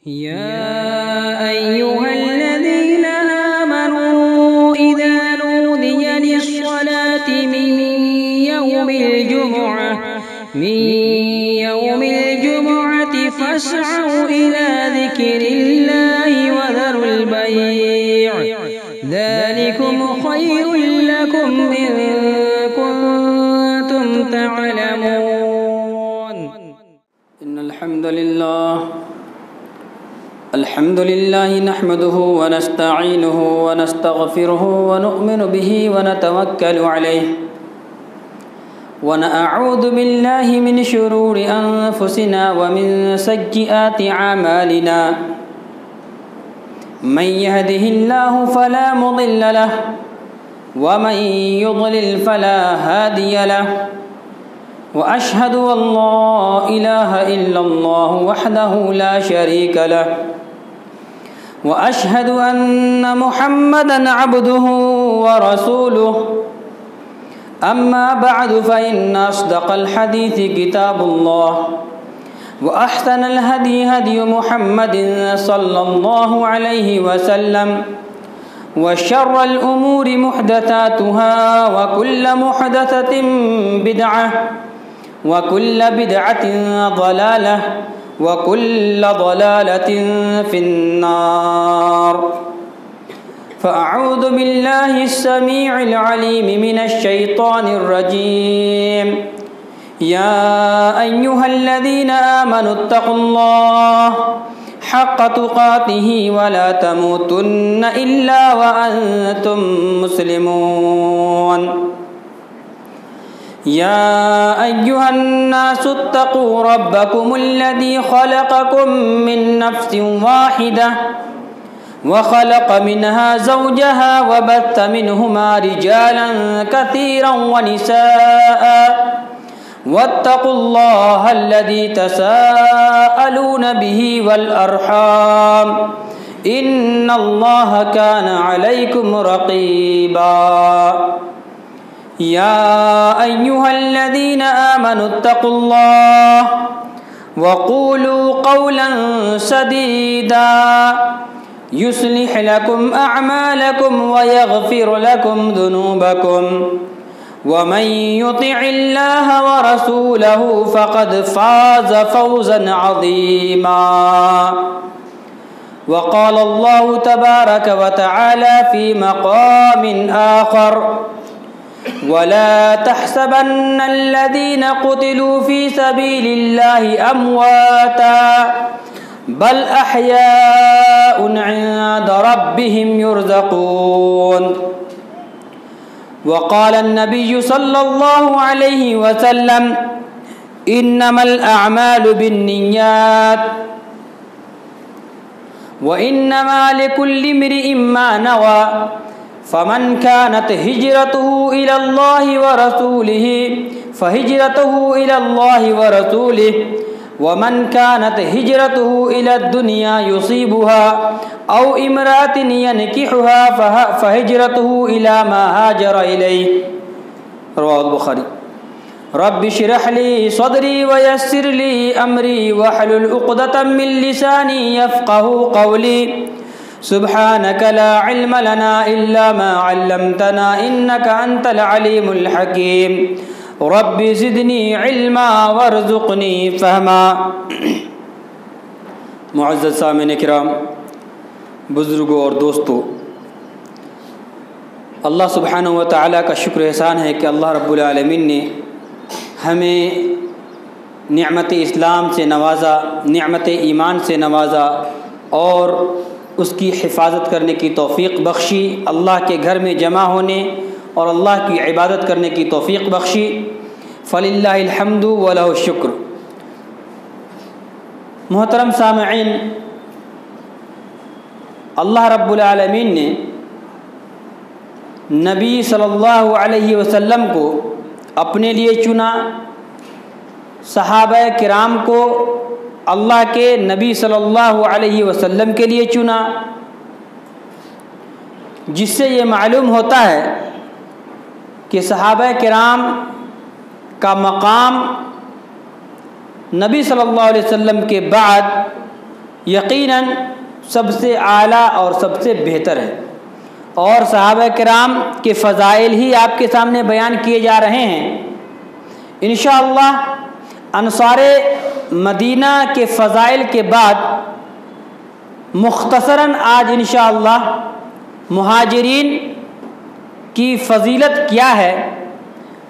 يا أيها الذين آمنوا إذا نودي للصلاة من يوم الجمعة فاسعوا إلى ذكر الله وذروا البيع ذلكم خير لكم إن كنتم تعلمون. إن الحمد لله نحمده ونستعينه ونستغفره ونؤمن به ونتوكل عليه ونعوذ بالله من شرور أنفسنا ومن سيئات أعمالنا من يهده الله فلا مضل له ومن يضلل فلا هادي له وأشهد أن لا إله إلا الله وحده لا شريك له وأشهد أن محمدًا عبده ورسوله. أما بعد فإن أصدق الحديث كتاب الله وأحسن الهدي هدي محمد صلى الله عليه وسلم وشر الأمور محدثاتها وكل محدثة بدعة وكل بدعة ضلالة وكل ضلالة في النار. فأعوذ بالله السميع العليم من الشيطان الرجيم. يا أيها الذين آمنوا اتقوا الله حق تقاته ولا تموتن إلا وأنتم مسلمون. يا أيها الناس اتقوا ربكم الذي خلقكم من نفس واحدة وخلق منها زوجها وبث منهما رجالا كثيرا ونساء واتقوا الله الذي تساءلون به والأرحام إن الله كان عليكم رقيبا. يا أيها الذين آمنوا اتقوا الله وقولوا قولا سديدا يصلح لكم أعمالكم ويغفر لكم ذنوبكم ومن يطع الله ورسوله فقد فاز فوزا عظيما. وقال الله تبارك وتعالى في مقام آخر: ولا تحسبن الذين قتلوا في سبيل الله أمواتا بل أحياء عند ربهم يرزقون. وقال النبي صلى الله عليه وسلم: إنما الأعمال بالنيات وإنما لكل امرئ ما نوى فمن كانت هجرته إلى الله ورسوله فهجرته إلى الله ورسوله ومن كانت هجرته إلى الدنيا يصيبها أو امرأة ينكحها فهجرته إلى ما هاجر إليه. رواه البخاري. رب اشرح لي صدري ويسر لي أمري واحلل عقدة من لساني يفقه قولي. سبحانك لا علم لنا إلا ما علمتنا إنك أنت العليم الحكيم. رب زدنی علما وارزقنی فہما. معزز سامعین کرام، بزرگوں اور دوستوں، اللہ سبحانہ و تعالیٰ کا شکر احسان ہے کہ اللہ رب العالمین نے ہمیں نعمت اسلام سے نوازا، نعمت ایمان سے نوازا اور اس کی حفاظت کرنے کی توفیق بخشی، اللہ کے گھر میں جمع ہونے اور اللہ کی عبادت کرنے کی توفیق بخشی. فللہ الحمد ولہ الشکر. محترم سامعین، اللہ رب العالمین نے نبی صلی اللہ علیہ وسلم کو اپنے لیے چنا، صحابہ کرام کو اللہ کے نبی صلی اللہ علیہ وسلم کے لیے چنا، جس سے یہ معلوم ہوتا ہے کہ صحابہ کرام کا مقام نبی صلی اللہ علیہ وسلم کے بعد یقیناً سب سے اعلیٰ اور سب سے بہتر ہے، اور صحابہ کرام کے فضائل ہی آپ کے سامنے بیان کیے جا رہے ہیں۔ انشاءاللہ انصار مدینہ کے فضائل کے بعد مختصراً آج انشاءاللہ مہاجرین کی فضیلت کیا ہے،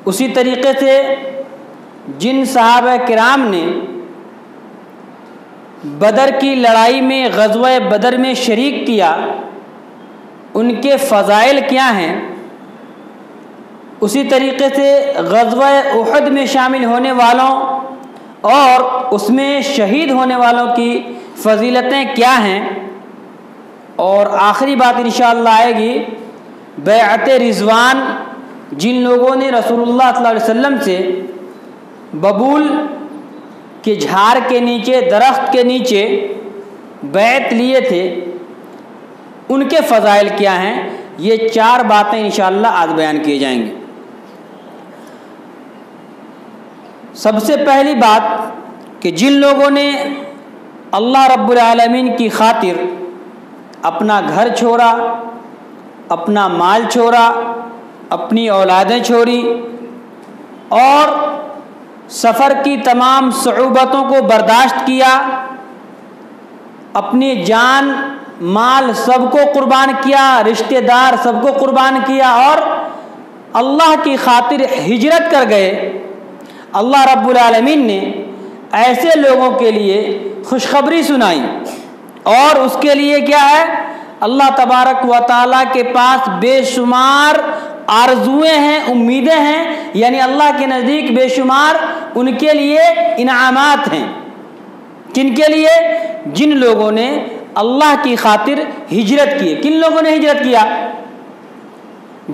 اسی طریقے سے جن صحابہ کرام نے بدر کی لڑائی میں، غزوہ بدر میں شریک کیا، ان کے فضائل کیا ہیں، اسی طریقے سے غزوہ احد میں شامل ہونے والوں اور اس میں شہید ہونے والوں کی فضیلتیں کیا ہیں، اور آخری بات انشاءاللہ آئے گی بیعت رضوان، جن لوگوں نے رسول اللہ صلی اللہ علیہ وسلم سے ببول کے جھاڑ کے نیچے، درخت کے نیچے بیعت لیے تھے، ان کے فضائل کیا ہیں۔ یہ 4 باتیں انشاءاللہ آج بیان کیے جائیں گے۔ سب سے پہلی بات کہ جن لوگوں نے اللہ رب العالمین کی خاطر اپنا گھر چھوڑا، اپنا مال چھوڑا، اپنی اولادیں چھوڑی اور سفر کی تمام صعوبتوں کو برداشت کیا، اپنی جان مال سب کو قربان کیا، رشتہ دار سب کو قربان کیا اور اللہ کی خاطر ہجرت کر گئے، اللہ رب العالمین نے ایسے لوگوں کے لیے خوشخبری سنائی، اور اس کے لیے کیا ہے، اللہ تبارک و تعالیٰ کے پاس بے شمار آرزویں ہیں، امیدیں ہیں، یعنی اللہ کے نزدیک بے شمار ان کے لیے انعامات ہیں۔ کن کے لیے؟ جن لوگوں نے اللہ کی خاطر ہجرت کی۔ کن لوگوں نے ہجرت کیا؟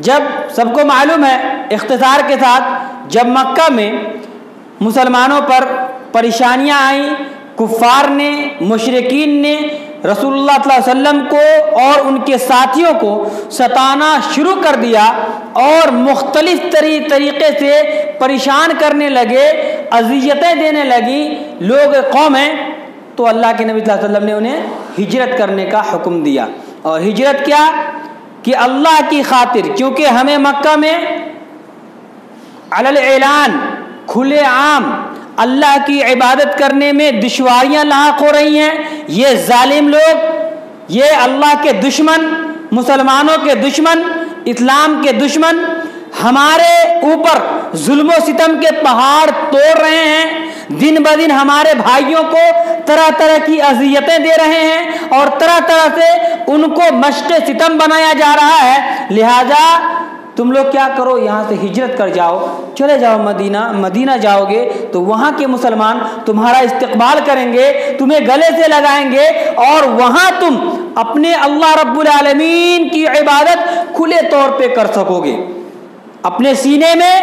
جب سب کو معلوم ہے اختصار کے ساتھ، جب مکہ میں مسلمانوں پر پریشانیاں آئیں، کفار نے، مشرکین نے رسول اللہ صلی اللہ علیہ وسلم کو اور ان کے ساتھیوں کو ستانا شروع کر دیا اور مختلف طریقے سے پریشان کرنے لگے، اذیتیں دینے لگی لوگ، قومیں، تو اللہ کے نبی صلی اللہ علیہ وسلم نے انہیں ہجرت کرنے کا حکم دیا۔ اور ہجرت کیا کہ اللہ کی خاطر، کیونکہ ہمیں مکہ میں علی الاعلان، کھلے عام اللہ کی عبادت کرنے میں دشواریاں لاحق ہو رہی ہیں۔ یہ ظالم لوگ، یہ اللہ کے دشمن، مسلمانوں کے دشمن، اسلام کے دشمن ہمارے اوپر ظلم و ستم کے پہاڑ توڑ رہے ہیں، دن بدن ہمارے بھائیوں کو طرح طرح کی اذیتیں دے رہے ہیں اور طرح طرح سے ان کو مشق ستم بنایا جا رہا ہے، لہذا تم لوگ کیا کرو، یہاں سے ہجرت کر جاؤ، چلے جاؤ مدینہ جاؤ گے تو وہاں کے مسلمان تمہارا استقبال کریں گے، تمہیں گلے سے لگائیں گے اور وہاں تم اپنے اللہ رب العالمین کی عبادت کھلے طور پہ کر سکو گے، اپنے سینے میں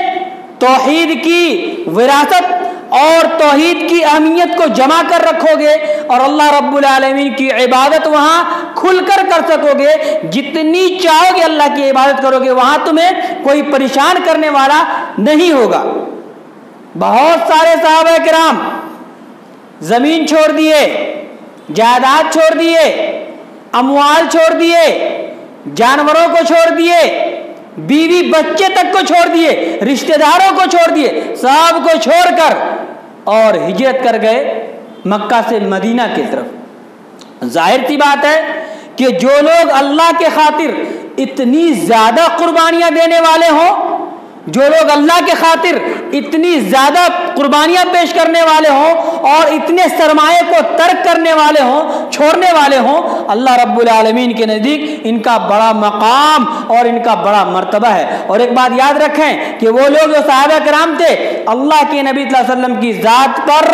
توحید کی وراثت اور توحید کی اہمیت کو جمع کر رکھو گے اور اللہ رب العالمین کی عبادت وہاں کھل کر سکو گے، جتنی چاہو گے اللہ کی عبادت کرو گے، وہاں تمہیں کوئی پریشان کرنے والا نہیں ہوگا۔ بہت سارے صحابہ کرام زمین چھوڑ دیے، جائیداد چھوڑ دیے، اموال چھوڑ دیے، جانوروں کو چھوڑ دیے، بیوی بچے تک کو چھوڑ دیے، رشتہ داروں کو چھوڑ دیے، سب کو چھوڑ کر اور ہجرت کر گئے مکہ سے مدینہ کی طرف۔ ظاہر سی بات ہے کہ جو لوگ اللہ کے خاطر اتنی زیادہ قربانیاں دینے والے ہوں، جو لوگ اللہ کے خاطر اتنی زیادہ قربانیاں پیش کرنے والے ہوں اور اتنے سرمایے کو ترک کرنے والے ہوں، چھوڑنے والے ہوں، اللہ رب العالمین کے نزدیک ان کا بڑا مقام اور ان کا بڑا مرتبہ ہے۔ اور ایک بات یاد رکھیں کہ وہ لوگ جو صحابہ کرام تھے، اللہ کے نبی صلی اللہ علیہ وسلم کی ذات پر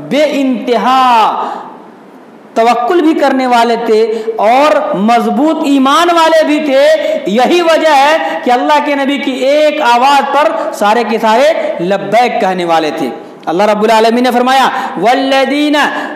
بے انتہا توکل بھی کرنے والے تھے اور مضبوط ایمان والے بھی تھے۔ یہی وجہ ہے کہ اللہ کے نبی کی ایک آواز پر سارے کے سارے لبیک کہنے والے تھے۔ اللہ رب العالمین نے فرمایا والذین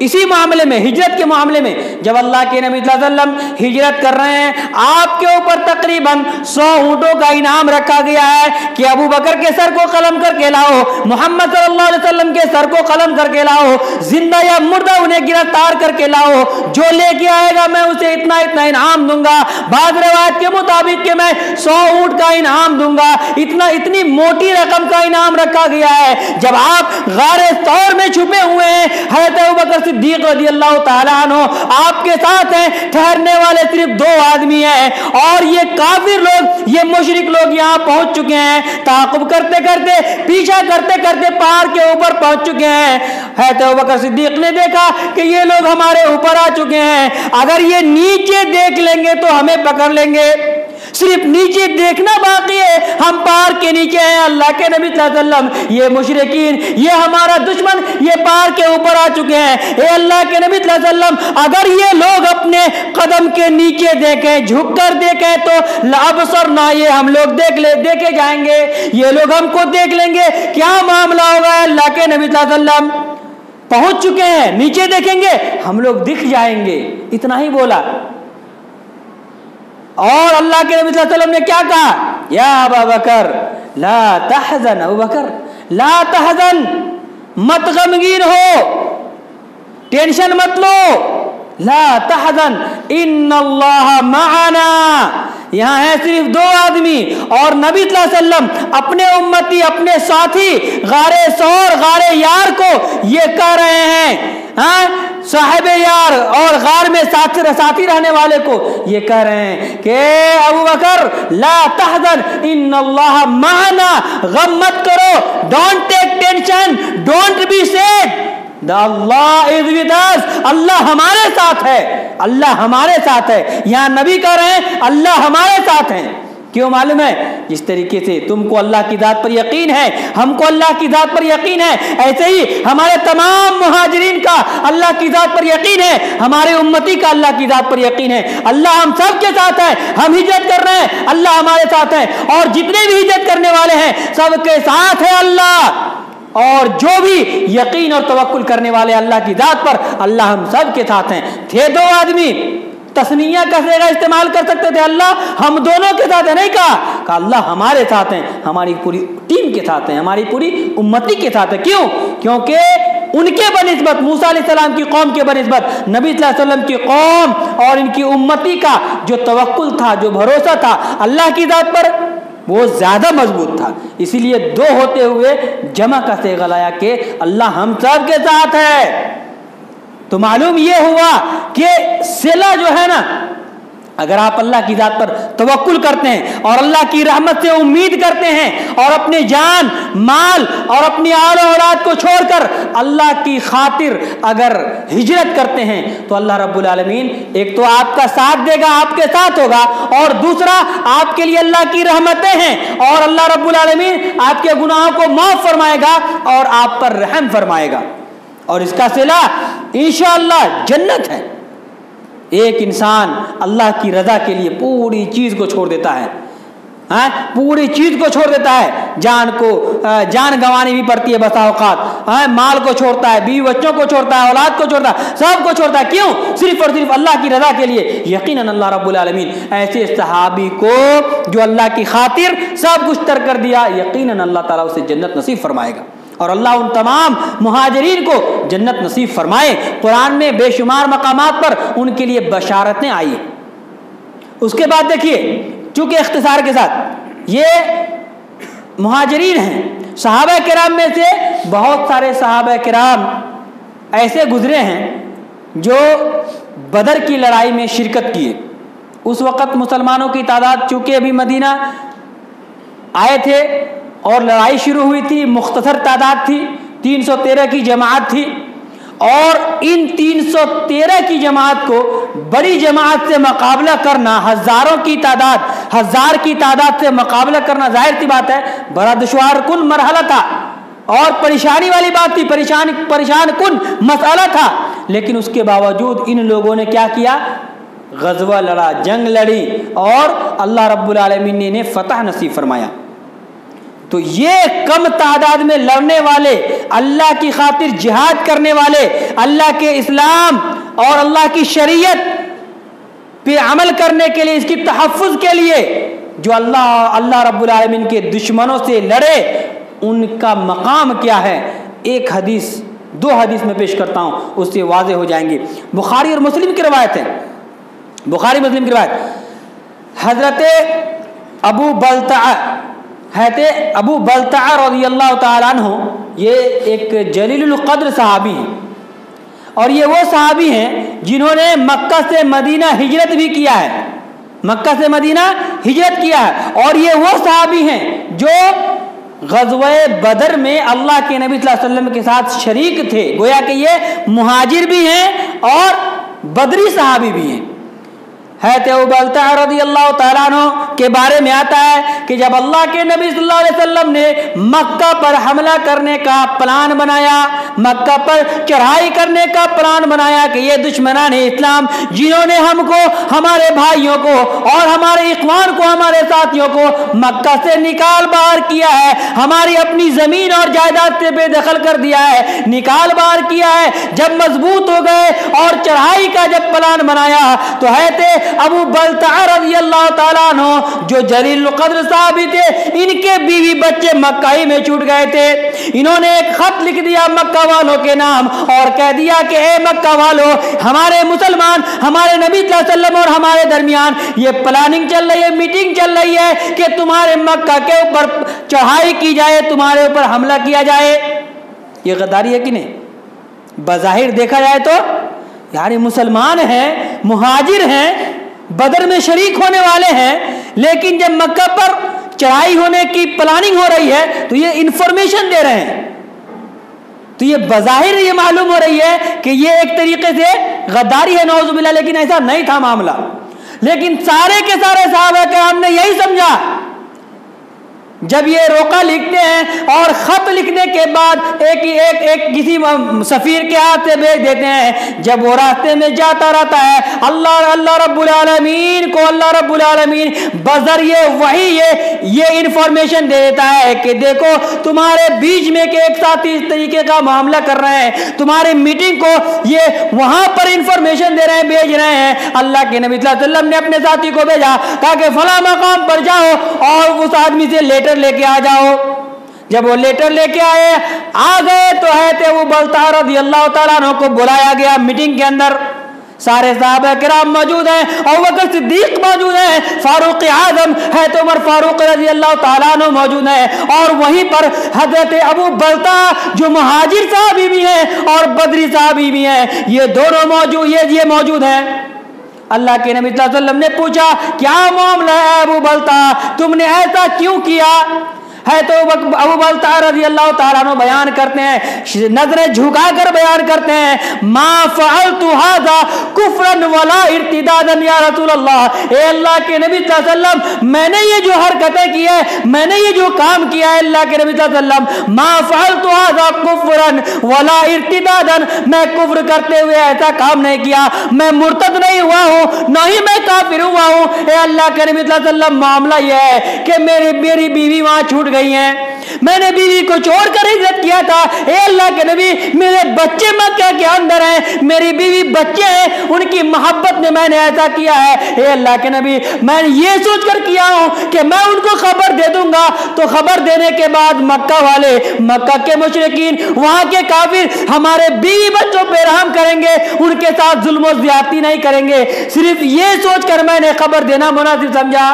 اسی معاملے میں، ہجرت کے معاملے میں، جب اللہ کے نبی صلی اللہ علیہ وسلم ہجرت کر رہے ہیں، آپ کے اوپر تقریباً 100 اونٹوں کا انعام رکھا گیا ہے کہ ابو بکر کے سر کو قلم کر کے لاؤ، محمد صلی اللہ علیہ وسلم کے سر کو قلم کر کے لاؤ، زندہ یا مردہ انہیں گرفتار کر کے لاؤ، جو لے کے آئے گا میں اسے اتنا اتنا انعام دوں گا۔ بعض روایت کے مطابق کہ میں 100 اونٹ کا انعام دوں گا، اتنی موٹی رقم کا انعام رکھا گیا ہے۔ جب آپ غار ثور میں چھپے ہوئے ہیں، حضرت ابوبکر صدیق رضی اللہ تعالیٰ عنہ آپ کے ساتھ ہیں، ٹھہرنے والے صرف 2 آدمی ہیں، اور یہ کافر لوگ، یہ مشرک لوگ یہاں پہنچ چکے ہیں، تعاقب کرتے کرتے، پیچھا کرتے کرتے پہاڑ کے اوپر پہنچ چکے ہیں۔ حضرت ابوبکر صدیق نے دیکھا کہ یہ لوگ ہمارے اوپر آ چکے ہیں، اگر یہ نیچے دیکھ لیں گے تو ہمیں پکڑ لیں گے، صرف نیچے دیکھنا باقی ہے، ہم پہاڑ کے نیچے ہیں۔ اللہ کے نبی صلی اللہ علیہ وسلم، یہ مشرکین، یہ ہمارا دشمن، یہ پہاڑ کے اوپر آ چکے ہیں۔ اے اللہ کے نبی صلی اللہ علیہ وسلم، اگر یہ لوگ اپنے قدم کے نیچے دیکھیں، جھک کر دیکھیں تو لابصرنا، یہ ہم لوگ دیکھے جائیں گے، یہ لوگ ہم کو دیکھ لیں گے، کیا معاملہ ہوگا؟ اللہ کے نبی صلی اللہ علیہ وسلم پہنچ چکے ہیں، نیچے دیکھیں گے ہم لوگ دکھ جائیں گے، اتنا ہی بولا۔ اور اللہ کے نبی صلی اللہ علیہ وسلم نے کیا کہا؟ یا ابا بکر لا تحزن، ابو بکر لا تحزن، مت غمگین ہو، ٹینشن مت لو، لا تحزن ان اللہ معنا، یہاں ہے صرف 2 آدمی، اور نبی صلی اللہ علیہ وسلم اپنے امتی، اپنے ساتھی غار ثور، غار یار کو یہ کہہ رہے ہیں، صاحب یار اور غار میں ساتھی رہنے والے کو یہ کہہ رہے ہیں کہ ابو بکر لا تحزن ان اللہ معنا، غم مت کرو، don't take tension, don't be sad, Allah is with us, Allah ہمارے ساتھ ہے، اللہ ہمارے ساتھ ہے۔ یہاں نبی کہہ رہے ہیں اللہ ہمارے ساتھ ہیں، کیوں معلوم ہے؟ جس طریقے سے تم کو اللہ کی ذات پر یقین ہے، ہم کو اللہ کی ذات پر یقین ہے، ایسے ہی ہمارے تمام مہاجرین کا اللہ کی ذات پر یقین ہے، ہمارے امتی کا اللہ کی ذات پر یقین ہے، اللہ ہم سب کے ساتھ ہے، ہم ہجرت کر رہے ہیں اللہ ہمارے ساتھ ہے، اور جتنے بھی ہجرت کرنے والے ہیں سب کے ساتھ ہے اللہ، اور جو بھی یقین اور توکل کرنے والے اللہ کی ذات پر، اللہ ہم سب کے ساتھ ہیں۔ تھے 2 آدمی، تسنیہ کا صیغہ استعمال کر سکتے تھے، اللہ ہم دونوں کے ساتھ ہیں، نہیں کہا اللہ ہمارے ساتھ ہیں، ہماری پوری ٹیم کے ساتھ ہیں، ہماری پوری امتی کے ساتھ ہیں۔ کیوں؟ کیونکہ ان کے بنسبت، موسیٰ علیہ السلام کی قوم کے بنسبت نبی صلی اللہ علیہ وسلم کی قوم اور ان کی امتی کا جو توکل تھا، جو بھروسہ تھا اللہ کی ذات پر، وہ زیادہ مضبوط تھا، اسی لیے 2 ہوتے ہوئے جمع کا صیغہ لایا کہ اللہ ہم سب کے ساتھ ہے۔ تو معلوم یہ ہوا کہ صلہ جو ہے نا، اگر آپ اللہ کی ذات پر توکل کرتے ہیں اور اللہ کی رحمت سے امید کرتے ہیں، اور اپنے جان، مال اور اپنی آل و اولاد کو چھوڑ کر اللہ کی خاطر اگر ہجرت کرتے ہیں تو اللہ رب العالمین ایک تو آپ کا ساتھ دے گا، آپ کے ساتھ ہوگا، اور دوسرا آپ کے لیے اللہ کی رحمتیں ہیں، اور اللہ رب العالمین آپ کے گناہوں کو معاف فرمائے گا اور آپ پر رحم فرمائے گا، اور اس کا صلہ انشاءاللہ جنت ہے۔ ایک انسان اللہ کی رضا کے لیے پوری چیز کو چھوڑ دیتا ہے، پوری چیز کو چھوڑ دیتا ہے، جان گنوانی بھی پڑتی ہے بسا اوقات، مال کو چھوڑتا ہے، بیوی بچوں کو چھوڑتا ہے، اولاد کو چھوڑتا ہے، سب کو چھوڑتا ہے، کیوں؟ صرف اور صرف اللہ کی رضا کے لیے۔ یقیناً اللہ رب العالمین ایسے صحابی کو جو اللہ کی خاطر سب کچھ ترک کر دیا، یقیناً اللہ تعالیٰ اسے جنت نصیب فرمائے گا، اور اللہ ان تمام مہاجرین کو جنت نصیب فرمائے۔ قرآن میں بے شمار مقامات پر ان کے لیے بشارتیں آئی ہیں۔ اس کے بعد دیکھیے، چونکہ اختصار کے ساتھ یہ مہاجرین ہیں، صحابہ کرام میں سے بہت سارے صحابہ کرام ایسے گزرے ہیں جو بدر کی لڑائی میں شرکت کیے۔ اس وقت مسلمانوں کی تعداد چونکہ ابھی مدینہ آئے تھے اور لڑائی شروع ہوئی تھی، مختصر تعداد تھی، 313 کی جماعت تھی، اور ان 313 کی جماعت کو بڑی جماعت سے مقابلہ کرنا، ہزاروں کی تعداد، 1000 کی تعداد سے مقابلہ کرنا ظاہر سی بات ہے بڑا دشوار کن مرحلہ تھا، اور پریشانی والی بات تھی، پریشان کن مسئلہ تھا، لیکن اس کے باوجود ان لوگوں نے کیا کیا؟ غزوہ لڑا، جنگ لڑی، اور اللہ رب العالمین نے انہیں فتح نصیب فرمایا۔ تو یہ کم تعداد میں لڑنے والے، اللہ کی خاطر جہاد کرنے والے، اللہ کے اسلام اور اللہ کی شریعت پہ عمل کرنے کے لیے، اس کی تحفظ کے لیے جو اللہ رب العالمین کے دشمنوں سے لڑے، ان کا مقام کیا ہے؟ ایک حدیث، 2 حدیث میں پیش کرتا ہوں، اس سے واضح ہو جائیں گے۔ بخاری اور مسلم کی روایت ہے، بخاری مسلم کی روایت، حضرت ابو بلتع رضی اللہ تعالیٰ عنہ، یہ ایک جلیل القدر صحابی ہیں، اور یہ وہ صحابی ہیں جنہوں نے مکہ سے مدینہ ہجرت بھی کیا ہے، مکہ سے مدینہ ہجرت کیا ہے، اور یہ وہ صحابی ہیں جو غزوہ بدر میں اللہ کے نبی صلی اللہ علیہ وسلم کے ساتھ شریک تھے، گویا کہ یہ مہاجر بھی ہیں اور بدری صحابی بھی ہیں۔ حضرت ابو بلتع رضی اللہ تعالیٰ عنہ کے بارے میں آتا ہے کہ جب اللہ کے نبی صلی اللہ علیہ وسلم نے مکہ پر حملہ کرنے کا پلان بنایا، مکہ پر چڑھائی کرنے کا پلان بنایا کہ یہ دشمنان اسلام جنہوں نے ہم کو، ہمارے بھائیوں کو اور ہمارے اخوان کو، ہمارے ساتھیوں کو مکہ سے نکال باہر کیا ہے، ہماری اپنی زمین اور جائیداد سے بے دخل کر دیا ہے، نکال باہر کیا ہے، جب مضبوط ہو گئے اور چڑھائی کا جب پلان بنایا تو حضرت ابو بلتع رضی اللہ تعالیٰ عنہ جو جلیل القدر صحابی تھے، ان کے بیوی بچے مکہ ہی میں چھوٹ گئے تھے۔ انہوں نے ایک خط لکھ دیا مکہ والوں کے نام اور کہہ دیا کہ اے مکہ والوں، ہمارے مسلمان، ہمارے نبی صلی اللہ علیہ وسلم اور ہمارے درمیان یہ پلاننگ چل رہی ہے، میٹنگ چل رہی ہے کہ تمہارے مکہ کے اوپر چڑھائی کی جائے، تمہارے اوپر حملہ کیا جائے۔ یہ غداری ہے کہ نہیں؟ بظاہر دیکھا جائے تو یعنی مسلمان ہیں، مہاجر ہیں، بدر میں شریک ہونے والے ہیں، لیکن جب مکہ پر چڑھائی ہونے کی پلاننگ ہو رہی ہے تو یہ انفارمیشن دے رہے ہیں، تو یہ بظاہر یہ معلوم ہو رہی ہے کہ یہ ایک طریقے سے غداری ہے، نعوذ باللہ، لیکن ایسا نہیں تھا معاملہ۔ لیکن سارے کے سارے صحابہ کرام نے یہی سمجھا، جب یہ روکا لکھتے ہیں اور خط لکھنے کے بعد ایک کسی سفیر کے ہاتھ سے بھیج دیتے ہیں، جب وہ راستے میں جاتا رہتا ہے، اللہ رب العالمین بذریعہ وحی یہ انفارمیشن دے دیتا ہے کہ دیکھو تمہارے بیچ میں کہ ایک ساتھی اس طریقے کا معاملہ کر رہے ہیں، تمہاری میٹنگ کو یہ وہاں پر انفارمیشن دے رہے ہیں، بھیج رہے ہیں۔ اللہ کے نبی صلی اللہ علیہ وسلم نے اپنے ساتھی کو بھیجا، کہا کہ فلاں مقام پر جاؤ اور اس آدمی سے لیٹر لے کے آ جاؤ۔ جب وہ لیٹر لے کے آ گئے تو حضرت ابو بلتع رضی اللہ تعالیٰ عنہ کو بلایا گیا میٹنگ کے اندر، سارے صحابہ کرام موجود ہیں، ابو بکر صدیق موجود ہیں، فاروق اعظم حضرت عمر فاروق رضی اللہ تعالیٰ عنہ موجود ہیں، اور وہیں پر حضرت ابو بلتع جو مہاجر صحابی بھی ہیں اور بدری صحابی بھی ہیں، یہ دونوں موجود ہیں۔ اللہ کے نبی صلی اللہ علیہ وسلم نے پوچھا کیا معاملہ ہے ابو بلتع، تم نے ایسا کیوں کیا؟ ہے تو ابو بلتع رضی اللہ تعالیٰ عنہ بیان کرتے ہیں، نظریں جھکا کر بیان کرتے ہیں، ما فعلت هذا کفرا ولا ارتدادا یا رسول اللہ، اے اللہ کے نبی صلی اللہ علیہ وسلم، میں نے یہ جو حرکتیں کی ہے، میں نے یہ جو کام کیا ہے، اللہ کے نبی صلی اللہ علیہ وسلم، ما فعلت هذا کفرا ولا ارتدادا، میں کفر کرتے ہوئے ایسا کام نہیں کیا، میں مرتد نہیں ہوا ہوں، نہ ہی میں کافر ہوا ہوں۔ اے اللہ کے نبی صلی اللہ علیہ وسلم، معاملہ یہ ہے کہ میری بیوی وہاں چھوٹ گئی ہیں، میں نے بیوی کو چھوڑ کر ہجرت کیا تھا، اے اللہ کے نبی میرے بچے مکہ کے اندر ہیں، میری بیوی بچے ہیں، ان کی محبت میں میں نے ایسا کیا ہے، اے اللہ کے نبی میں نے یہ سوچ کر کیا ہوں کہ میں ان کو خبر دے دوں گا تو خبر دینے کے بعد مکہ والے، مکہ کے مشرکین، وہاں کے کافر ہمارے بیوی بچوں پہ رحم کریں گے، ان کے ساتھ ظلم و زیادتی نہیں کریں گے، صرف یہ سوچ کر میں نے خبر دینا مناسب سمجھا۔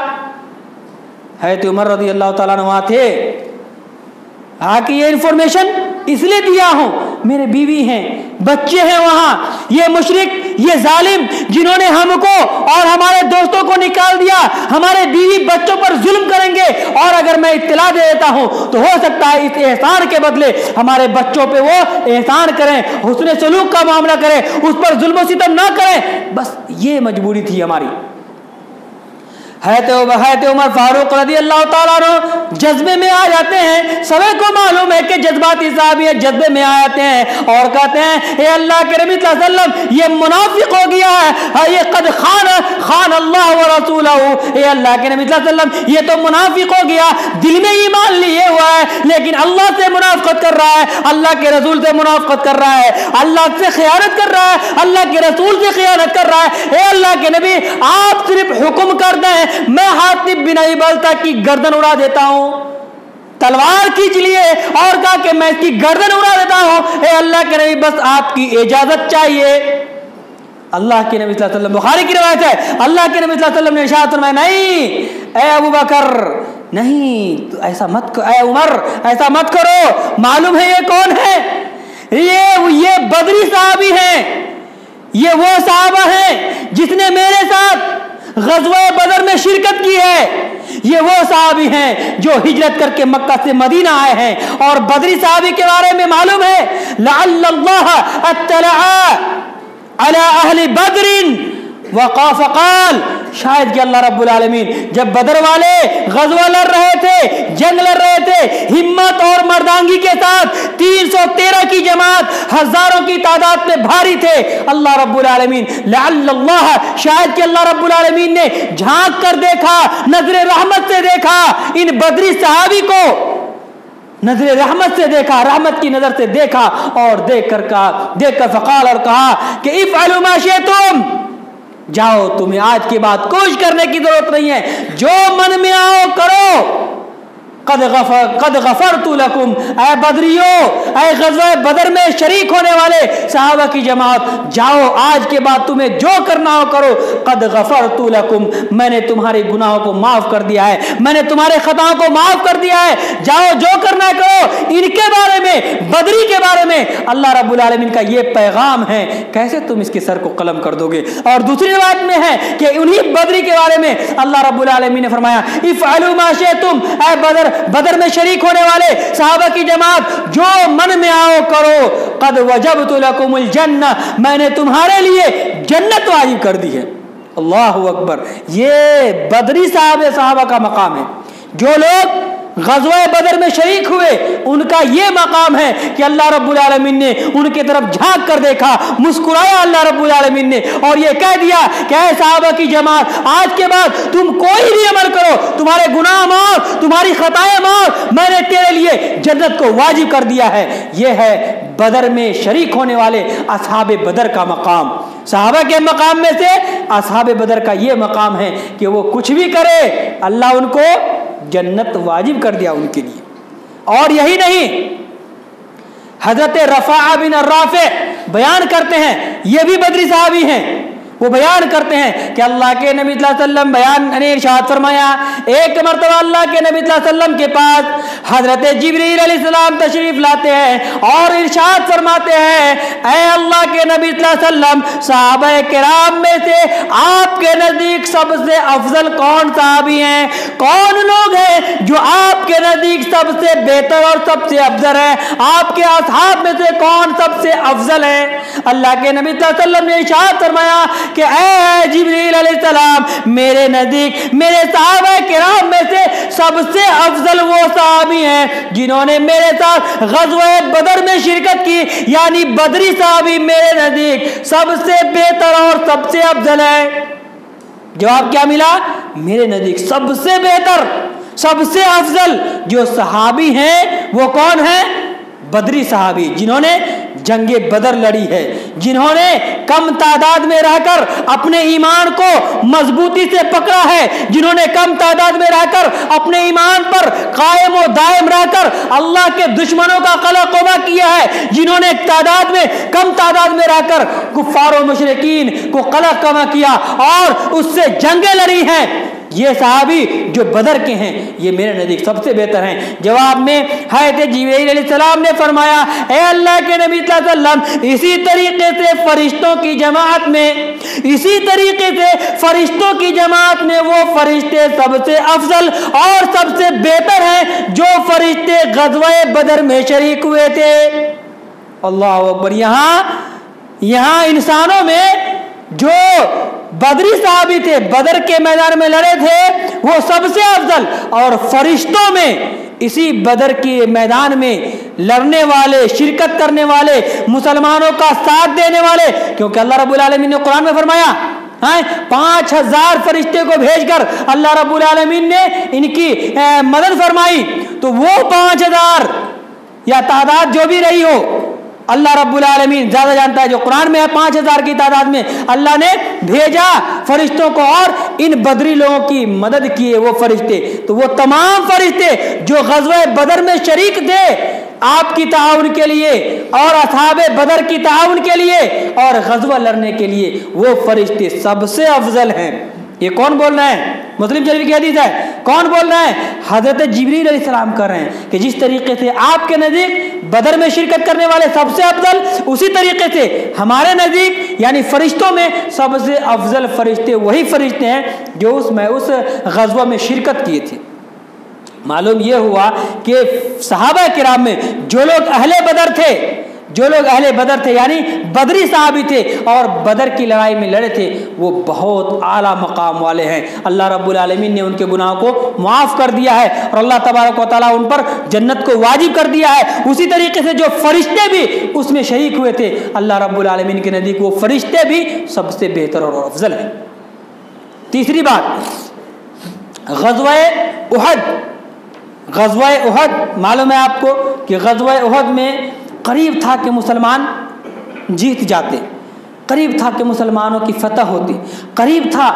حضرت عمر رضی اللہ تعالیٰ عنہ وہاں تھے، کہ یہ انفارمیشن اس لیے دیا ہوں، میرے بیوی ہیں، بچے ہیں وہاں، یہ مشرک، یہ ظالم جنہوں نے ہم کو اور ہمارے دوستوں کو نکال دیا، ہمارے بیوی بچوں پر ظلم کریں گے، اور اگر میں اطلاع دے دیتا ہوں تو ہو سکتا ہے اس احسان کے بدلے ہمارے بچوں پہ وہ احسان کریں، حسن سلوک کا معاملہ کریں، اس پر ظلم و ستم نہ کریں، بس یہ مجبوری تھی ہماری۔ حضرت عمر فاروق رضی اللہ تعالیٰ عنہ جذبے میں آ جاتے ہیں. سبھی کو معلوم ہے کہ جذباتی صحابی ہیں, جذبے میں آ جاتے ہیں اور کہتے ہیں اے اللہ کے نبی صلی اللہ علیہ وسلم یہ منافق ہو گیا ہے, یہ قد خان اللہ و رسولہ, اے اللہ کے نبی صلی اللہ علیہ وسلم یہ تو منافق ہو گیا, دل میں ایمان لیے ہوا ہے لیکن اللہ سے منافقت کر رہا ہے, اللہ کے رسول سے منافقت کر رہا ہے, اللہ سے خیانت کر رہا ہے, اللہ کے رسول سے خیانت کر رہا ہے. اے اللہ کے نبی آپ صرف حکم کر دیں, میں حاطب بن ابی بلتہ کی گردن اڑا دیتا ہوں, تلوار کھینچ لیے اور کہا کہ میں اس کی گردن اڑا دیتا ہوں. اے اللہ کے نبی بس آپ کی اجازت چاہیے. اللہ کے نبی صلی اللہ علیہ وسلم, بخاری کی روایت ہے, اللہ کے نبی صلی اللہ علیہ وسلم نے ارشاد فرمایا نہیں اے ابو بکر نہیں, تو ایسا مت کرو, اے عمر ایسا مت کرو. معلوم ہے یہ کون ہے؟ یہ بدری صحابی ہیں, یہ وہ صحابہ ہیں جس نے میرے ساتھ غزوہ بدر میں شرکت کی ہے. یہ وہ صحابی ہیں جو ہجرت کر کے مکہ سے مدینہ آئے ہیں. اور بدری صحابی کے بارے میں معلوم ہے لعل اللہ اطلع علی اہل بدر فقال, شاید کہ اللہ رب العالمین جب بدر والے غزوہ لڑ رہے تھے, جنگ لڑ رہے تھے, ہمت اور مردانگی کے ساتھ 313 کی جماعت ہزاروں کی تعداد میں بھاری تھے, اللہ رب العالمین لعل اللہ, شاید کہ اللہ رب العالمین نے جھانک کر دیکھا, نظر رحمت سے دیکھا ان بدری صحابی کو, نظر رحمت سے دیکھا, رحمت کی نظر سے دیکھا اور دیکھ کر فقال اور کہا کہ افعلوا ما شئتم, جاؤ تمہیں آج کے بعد کوشش کرنے کی ضرورت نہیں ہے, جو من میں آؤ کرو. قد غفرت لکم, اے بدریو, اے غزوہ بدر میں شریک ہونے والے صحابہ کی جماعت, جاؤ آج کے بعد تمہیں جو کرنا ہو کرو. قد غفرت لکم, میں نے تمہارے گناہوں کو معاف کر دیا ہے, میں نے تمہارے خطاؤں کو معاف کر دیا ہے, جاؤ جو کرنا ہے کرو. ان کے بارے میں, بدری کے بارے میں اللہ رب العالمین کا یہ پیغام ہے, کیسے تم اس کے سر کو قلم کر دو گے. اور دوسری روایت میں ہے کہ انہی بدری کے بارے میں اللہ رب العالمین نے فرمایا افعلوا ما شئتم, اے بدر میں شریک ہونے والے صحابہ کی جماعت, جو من میں آؤ کرو. قد وجبت لکم الجنہ, میں نے تمہارے لیے جنت واجب کر دی ہے. اللہ اکبر, یہ بدری صحابہ کا مقام ہے. جو لوگ غزوہ بدر میں شریک ہوئے ان کا یہ مقام ہے کہ اللہ رب العالمین نے ان کی طرف جھانک کر دیکھا, مسکرایا اللہ رب العالمین نے اور یہ کہہ دیا کہ اے صحابہ کی جماعت, آج کے بعد تم کوئی بھی عمل کرو, تمہارے گناہ معاف, تمہاری خطائیں معاف, میں نے تیرے لیے جنت کو واجب کر دیا ہے. یہ ہے بدر میں شریک ہونے والے اصحاب بدر کا مقام. صحابہ کے مقام میں سے اصحاب بدر کا یہ مقام ہے کہ وہ کچھ بھی کرے اللہ ان کو جنت واجب کر دیا ان کے لیے. اور یہی نہیں, حضرت رفاعہ بن رافع بیان کرتے ہیں, یہ بھی بدری صحابی ہیں, وہ بیان کرتے ہیں کہ اللہ کے نبی صلی اللہ علیہ وسلم نے ارشاد فرمایا, ایک مرتبہ اللہ کے نبی صلی اللہ علیہ وسلم کے پاس حضرت جبریل علیہ السلام تشریف لاتے ہیں اور ارشاد فرماتے ہیں اے اللہ کے نبی صلی اللہ علیہ وسلم, صحابہ کرام میں سے آپ کے نزدیک سب سے افضل کون صحابی ہیں, کون لوگ ہیں جو آپ کے نزدیک سب سے بہتر اور سب سے افضل ہیں, آپ کے اصحاب میں سے کون سب سے افضل ہیں. اللہ کے نبی صلی اللہ علیہ وسلم نے ارشاد فرمایا کہ اے جبریل علیہ السلام, میرے نزدیک میرے صحابہ کرام میں سے سب سے افضل وہ صحابی ہیں جنہوں نے میرے ساتھ غزوہ بدر میں شرکت کی, یعنی بدری صحابی میرے نزدیک سب سے بہتر اور سب سے افضل ہے. جواب کیا ملا؟ میرے نزدیک سب سے بہتر, سب سے افضل جو صحابی ہیں وہ کون ہیں؟ بدری صحابی, جنہوں نے جنگ بدر لڑی ہے, جنہوں نے کم تعداد میں رہ کر اپنے ایمان کو مضبوطی سے پکڑا ہے, جنہوں نے کم تعداد میں رہ کر اپنے ایمان پر قائم و دائم رہ کر اللہ کے دشمنوں کا قلع قبہ کیا ہے, جنہوں نے کم تعداد میں رہ کر کفار و مشرکین کو قلع قبہ کیا اور اس سے جنگیں لڑی ہیں. یہ صحابی جو بدر کے ہیں یہ میرے نزدیک سب سے بہتر ہیں. جواب میں حضرت جبریل علیہ السلام نے فرمایا اے اللہ کے نبی صلی اللہ علیہ وسلم, اسی طریقے سے فرشتوں کی جماعت میں, اسی طریقے سے فرشتوں کی جماعت میں وہ فرشتے سب سے افضل اور سب سے بہتر ہیں جو فرشتے غزوہ بدر میں شریک ہوئے تھے. اللہ اکبر. یہاں انسانوں میں جو بدری صحابی تھے، بدر کے میدان میں لڑے تھے، وہ سب سے افضل، اور فرشتوں میں اسی بدر کے میدان میں لڑنے والے، شرکت کرنے والے، مسلمانوں کا ساتھ دینے والے، کیونکہ اللہ رب العالمین نے قرآن میں فرمایا 5000 فرشتے کو بھیج کر اللہ رب العالمین نے ان کی مدد فرمائی، تو وہ 5000 یا تعداد جو بھی رہی ہو، اللہ رب العالمین زیادہ جانتا ہے، جو قرآن میں ہے 5000 کی تعداد میں اللہ نے بھیجا فرشتوں کو، اور ان بدری لوگوں کی مدد کیے وہ فرشتے، تو وہ تمام فرشتے جو غزوہ بدر میں شریک تھے آپ کی تعاون کے لیے اور اصحاب بدر کی تعاون کے لیے اور غزوہ لڑنے کے لیے، وہ فرشتے سب سے افضل ہیں۔ یہ کون بول رہے ہیں؟ مسلم شریف کی حدیث ہے، کون بول رہے ہیں؟ حضرت جبریل علیہ السلام کر رہے ہیں کہ جس طریقے سے آپ کے نزدیک بدر میں شرکت کرنے والے سب سے افضل، اسی طریقے سے ہمارے نزدیک یعنی فرشتوں میں سب سے افضل فرشتے وہی فرشتے ہیں جو اس غزوہ میں شرکت کیے تھے۔ معلوم یہ ہوا کہ صحابہ کرام میں جو لوگ اہل بدر تھے یعنی بدری صحابی تھے اور بدر کی لڑائی میں لڑے تھے، وہ بہت اعلیٰ مقام والے ہیں۔ اللہ رب العالمین نے ان کے گناہوں کو معاف کر دیا ہے اور اللہ تبارک و تعالیٰ ان پر جنت کو واجب کر دیا ہے۔ اسی طریقے سے جو فرشتے بھی اس میں شریک ہوئے تھے، اللہ رب العالمین کے نزدیک وہ فرشتے بھی سب سے بہتر اور افضل ہیں۔ تیسری بات، غزوہ احد معلوم ہے آپ کو کہ غزوہ احد میں قریب تھا کہ مسلمان جیت جاتے، قریب تھا کہ مسلمانوں کی فتح ہوتی، قریب تھا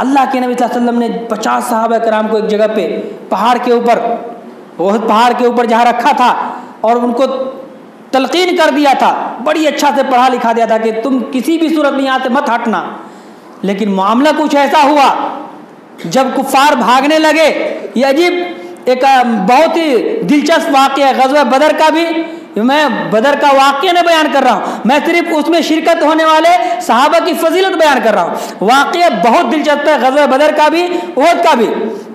اللہ کے نبی صلی اللہ علیہ وسلم نے 50 صحابہ کرام کو ایک جگہ پہ پہاڑ کے اوپر، احد پہاڑ کے اوپر جہاں رکھا تھا اور ان کو تلقین کر دیا تھا، بڑی اچھا سے پڑھا لکھا دیا تھا کہ تم کسی بھی صورت میں یہاں سے مت ہٹنا۔ لیکن معاملہ کچھ ایسا ہوا، جب کفار بھاگنے لگے، یہ عجیب ایک بہت ہی دلچسپ واقعہ ہے غزوہ بدر کا بھی، میں بدر کا واقعہ نہیں بیان کر رہا ہوں، میں صرف اس میں شرکت ہونے والے صحابہ کی فضیلت بیان کر رہا ہوں۔ واقعہ بہت دلچسپ ہے غزوہ بدر کا بھی احد کا بھی۔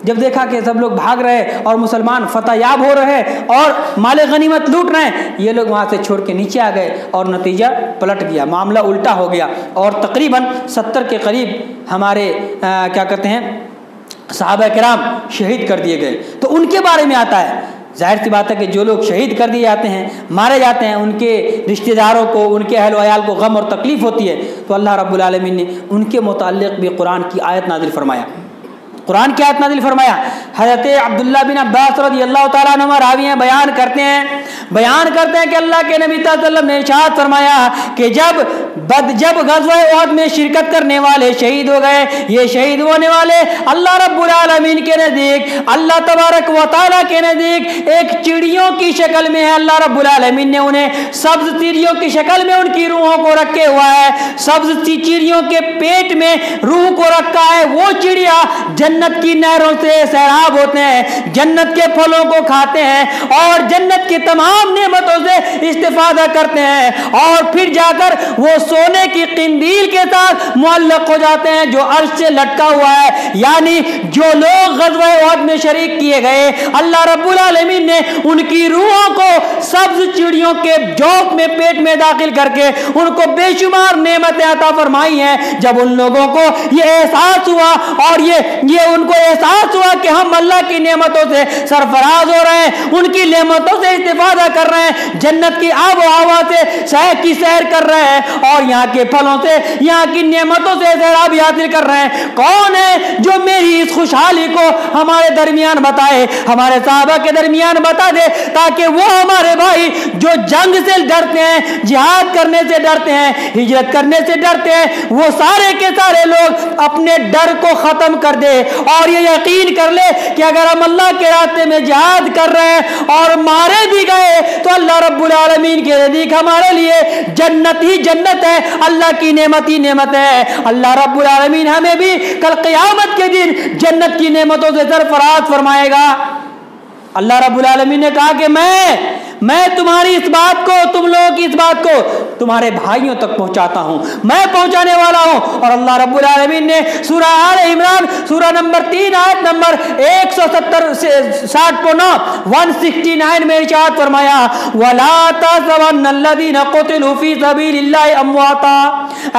جب دیکھا کہ سب لوگ بھاگ رہے اور مسلمان فتح یاب ہو رہے ہیں اور مال غنیمت لوٹ رہے ہیں، یہ لوگ وہاں سے چھوڑ کے نیچے آ گئے اور نتیجہ پلٹ گیا، معاملہ الٹا ہو گیا اور تقریباً 70 کے قریب ہمارے کیا کہتے ہیں صحابہ کرام شہید کر دیے گئے۔ تو ان کے بارے میں آتا ہے، ظاہر سی بات ہے کہ جو لوگ شہید کر دیے جاتے ہیں، مارے جاتے ہیں، ان کے رشتہ داروں کو، ان کے اہل و عیال کو غم اور تکلیف ہوتی ہے، تو اللہ رب العالمین نے ان کے متعلق بھی قرآن کی آیت نازل فرمایا۔ قرآن کی آیت نازل فرمایا۔ حضرت عبداللہ بن عباس رضی اللہ تعالیٰ عنہ راوی ہیں، بیان کرتے ہیں کہ اللہ کے نبی صلی اللہ علیہ وسلم نے ارشاد فرمایا کہ جب غزوہ احد میں شرکت کرنے والے شہید ہو گئے، یہ شہید ہونے والے اللہ رب العالمین کے نزدیک، اللہ تبارک و تعالیٰ کے نزدیک ایک چڑیوں کی شکل میں ہے۔ اللہ رب العالمین نے انہیں سبز چڑیوں کی شکل میں ان کی روحوں کو رکھے ہوا ہے، سبز چڑیوں کے پیٹ میں روح کو رکھا ہے۔ وہ چڑیا جنت کی نہروں سے سیراب ہوتے ہیں، جنت کے پھلوں کو کھاتے ہیں اور جنت کی تمام نعمتوں سے استفادہ کرتے ہیں، اور پھر جا کر وہ سونے کی قندیل کے ساتھ معلق ہو جاتے ہیں جو عرش سے لٹکا ہوا ہے۔ یعنی جو لوگ غزوہ احد میں شریک کیے گئے، اللہ رب العالمین نے ان کی روحوں کو سبز چڑیوں کے جوف میں پیٹ میں داخل کر کے ان کو بے شمار نعمتیں عطا فرمائی ہیں۔ جب ان لوگوں کو یہ احساس ہوا اور یہ ان کو احساس ہوا کہ ہم اللہ کی نعمتوں سے سرفراز ہو رہے ہیں، ان کی نعمتوں سے استفادہ کر رہے ہیں، جنت کی آب و ہوا سے سیر کر رہے ہیں اور یہاں کے پھلوں سے، یہاں کی نعمتوں سے سیرابی حاصل کر رہے ہیں، کون ہے جو میری اس خوشحالی کو ہمارے درمیان بتائے، ہمارے صحابہ کے درمیان بتا دے، تاکہ وہ ہمارے بھائی جو جنگ سے ڈرتے ہیں، جہاد کرنے سے ڈرتے ہیں، ہجرت کرنے سے ڈرتے ہیں، وہ سارے کے سارے لوگ اپنے ڈر کو ختم کر دے اور یہ یقین کر لے کہ اگر ہم اللہ کے راستے میں جہاد کر رہے ہیں اور مارے بھی گئے تو اللہ رب العالمین کے نزدیک ہمارے لیے جنت ہی جنت ہے، اللہ کی نعمت ہی نعمت ہے۔ اللہ رب العالمین ہمیں بھی کل قیامت کے دن جنت کی نعمتوں سے سرفراز فرمائے گا۔ اللہ رب العالمین نے کہا کہ میں تمہاری اس بات کو، تم لوگوں کی اس بات کو تمہارے بھائیوں تک پہنچاتا ہوں، میں پہنچانے والا ہوں۔ اور اللہ رب العالمین نے سورہ آل عمران سورہ نمبر 3 آیت نمبر 169 میں ارشاد فرمایا، وَلَا تَحْسَبَنَّ الَّذِينَ قُتِلُوا فِي سَبِيلِ اللَّهِ أَمْوَاتًا۔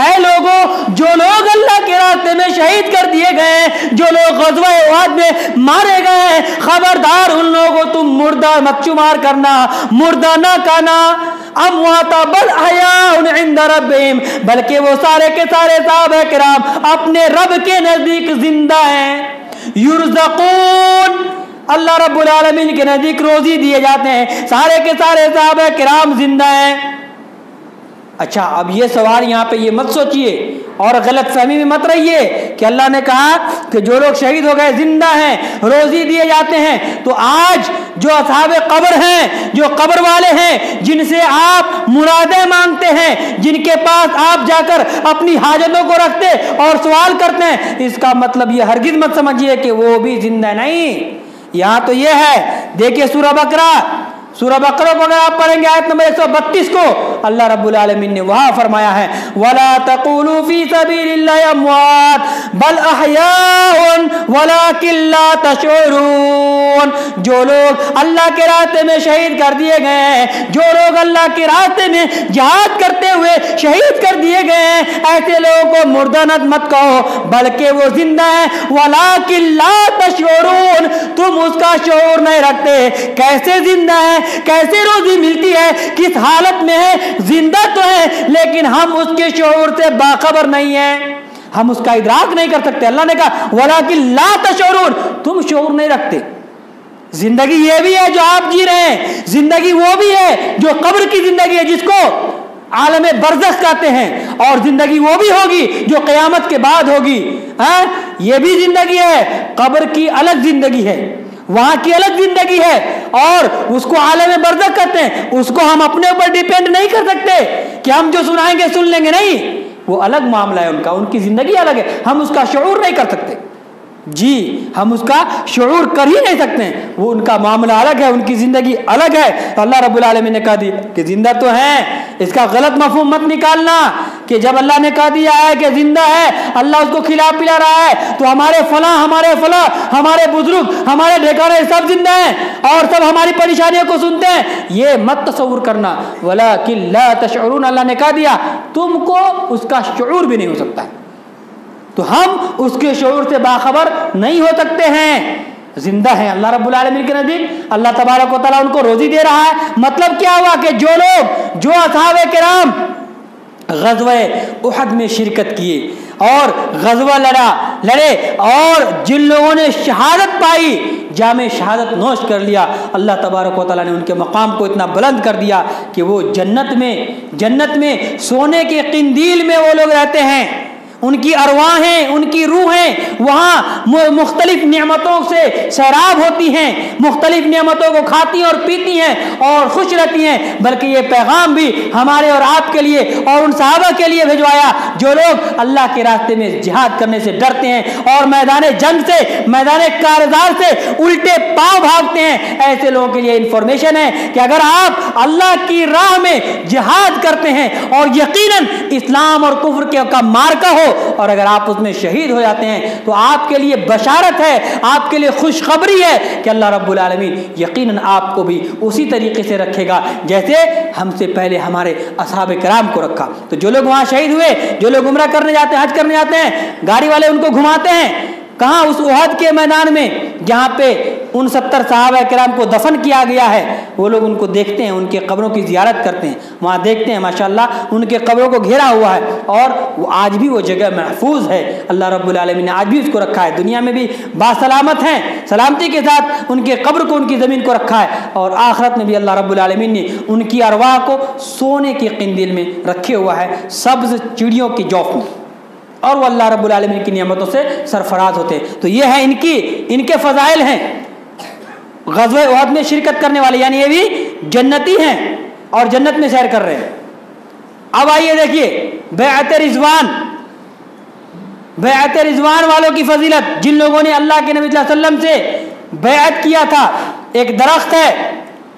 اے لوگوں، جو لوگ اللہ کے راستے میں شہید کر دیے گئے، جو لوگ غزوہ احد میں مارے گئے، خبردار ان لوگوں تم مردہ مت شمار کرنا، مردہ نہ کہنا، امواتا بل احیاء عند ربہم، بلکہ وہ سارے کے سارے صحابہ کرام اپنے رب کے نزدیک زندہ ہیں، یرزقون، اللہ رب العالمین کے نزدیک روزی دیے جاتے ہیں، سارے کے سارے صحابہ کرام زندہ ہیں۔ اچھا، اب یہ سوال یہاں پہ یہ مت سوچئے اور غلط فہمی میں مت رہیے کہ اللہ نے کہا کہ جو لوگ شہید ہو گئے زندہ ہیں، روزی دیے جاتے ہیں، تو آج جو اصحاب قبر ہیں، جو قبر والے ہیں، جن سے آپ مرادیں مانگتے ہیں، جن کے پاس آپ جا کر اپنی حاجتوں کو رکھتے اور سوال کرتے ہیں، اس کا مطلب یہ ہرگز مت سمجھیے کہ وہ بھی زندہ نہیں۔ یہاں تو یہ ہے، دیکھیے سورہ بقرہ کو اگر آپ پڑھیں گے آیت نمبر 132 کو، اللہ رب العالمین نے وہاں فرمایا ہے وَلَا تَقُولُوا فِي سَبِيلِ اللَّهِ أَمْوَاتٌ بَلْ أَحْيَاءٌ وَلَكِنْ لَا تَشْعُرُونَ، جو لوگ اللہ کے راستے میں شہید کر دیے گئے ہیں، جو لوگ اللہ کے راستے میں جہاد کرتے ہوئے شہید کر دیے گئے ہیں، ایسے لوگوں کو مردہ مت کہو بلکہ وہ زندہ ہیں، وَلَكِنْ لَا تَشْعُرُونَ، تم اس کا شعور نہیں رکھتے، کیسے زندہ ہے، کیسے روزی ملتی ہے، کس حالت میں ہے، زندہ تو ہے لیکن ہم اس کے شعور سے باخبر نہیں ہیں، ہم اس کا ادراک نہیں کر سکتے۔ اللہ نے کہا وَلَكِنْ لَا تَشْعُرُونَ، تم شعور نہیں رکھتے۔ زندگی یہ بھی ہے جو آپ جی رہے ہیں، زندگی وہ بھی ہے جو قبر کی زندگی ہے، جس کو عالم برزخ کہتے ہیں، اور زندگی وہ بھی ہوگی جو قیامت کے بعد ہوگی۔ یہ بھی زندگی ہے، قبر کی الگ زندگی ہے، وہاں کی الگ زندگی ہے، اور اس کو عالم برزخ کہتے ہیں، اس کو ہم اپنے اوپر ڈیپینڈ نہیں کر سکتے کہ ہم جو سنائیں گے سن لیں گے، نہیں، وہ الگ معاملہ ہے، ان کی زندگی الگ ہے، ہم اس کا شعور نہیں کر سکتے، جی ہم اس کا شعور کر ہی نہیں سکتے ہیں، وہ ان کا معاملہ الگ ہے، ان کی زندگی الگ ہے۔ تو اللہ رب العالمین نے کہا دی کہ زندہ تو ہیں، اس کا غلط مفہوم مت نکالنا کہ جب اللہ نے کہا دیا ہے کہ زندہ ہے، اللہ اس کو کھلا پلا رہا ہے تو ہمارے فلاں ہمارے بزرگ ہمارے ٹھکانے سب زندہ ہیں اور سب ہماری پریشانیوں کو سنتے ہیں، یہ مت تصور کرنا۔ وَلَكِنْ لَا تَشْعُرُونَ، اللہ نے کہا دیا تم کو اس کا شعور بھی نہیں ہو سکتا ہے، تو ہم اس کے شعور سے باخبر نہیں ہو سکتے ہیں، زندہ ہیں اللہ رب العالمین کے نزدیک، اللہ تبارک و تعالیٰ ان کو روزی دے رہا ہے۔ مطلب کیا ہوا کہ جو اصحاب کرام غزوہ احد میں شرکت کیے اور غزوہ لڑے اور جن لوگوں نے شہادت پائی، جامِ شہادت نوش کر لیا، اللہ تبارک و تعالیٰ نے ان کے مقام کو اتنا بلند کر دیا کہ وہ جنت میں سونے کے قندیل میں وہ لوگ رہتے ہیں، ان کی ارواحیں، ان کی روحیں وہاں مختلف نعمتوں سے سیراب ہوتی ہیں، مختلف نعمتوں کو کھاتی ہیں اور پیتی ہیں اور خوش رہتی ہیں۔ بلکہ یہ پیغام بھی ہمارے اور آپ کے لیے اور ان صحابہ کے لیے بھجوایا جو لوگ اللہ کے راستے میں جہاد کرنے سے ڈرتے ہیں اور میدان جنگ سے، میدان کارزار سے الٹے پاؤں بھاگتے ہیں، ایسے لوگوں کے لیے انفارمیشن ہے کہ اگر آپ اللہ کی راہ میں جہاد کرتے ہیں اور یقیناً اسلام اور کفر کا مارکا ہو اور اگر آپ اس میں شہید ہو جاتے ہیں تو آپ کے لیے بشارت ہے، آپ کے لیے خوشخبری ہے کہ اللہ رب العالمین یقیناً آپ کو بھی اسی طریقے سے رکھے گا جیسے ہم سے پہلے ہمارے اصحاب کرام کو رکھا۔ تو جو لوگ وہاں شہید ہوئے، جو لوگ عمرہ کرنے جاتے ہیں، حج کرنے جاتے ہیں، گاڑی والے ان کو گھماتے ہیں کہاں؟ اس احد کے میدان میں جہاں پہ ان 70 صحابہ کرام کو دفن کیا گیا ہے، وہ لوگ ان کو دیکھتے ہیں، ان کے قبروں کی زیارت کرتے ہیں، وہاں دیکھتے ہیں ماشاءاللہ ان کے قبروں کو گھیرا ہوا ہے اور وہ آج بھی وہ جگہ محفوظ ہے، اللہ رب العالمین نے آج بھی اس کو رکھا ہے، دنیا میں بھی باسلامت ہیں، سلامتی کے ساتھ ان کے قبر کو، ان کی زمین کو رکھا ہے، اور آخرت میں بھی اللہ رب العالمین نے ان کی ارواح کو سونے کے قندیل میں رکھے ہوا ہے، سبز چڑیوں کی جوف میں، اور وہ اللہ رب العالمین کی نعمتوں سے سرفراز ہوتے ہیں۔ تو یہ ہے ان کے فضائل ہیں۔ غزوہ احد میں شرکت کرنے والے یعنی یہ بھی جنتی ہیں اور جنت میں سیر کر رہے ہیں۔ اب آئیے دیکھیے بیعت رضوان والوں کی فضیلت، جن لوگوں نے اللہ کے نبی صلی اللہ علیہ وسلم سے بیعت کیا تھا۔ ایک درخت ہے،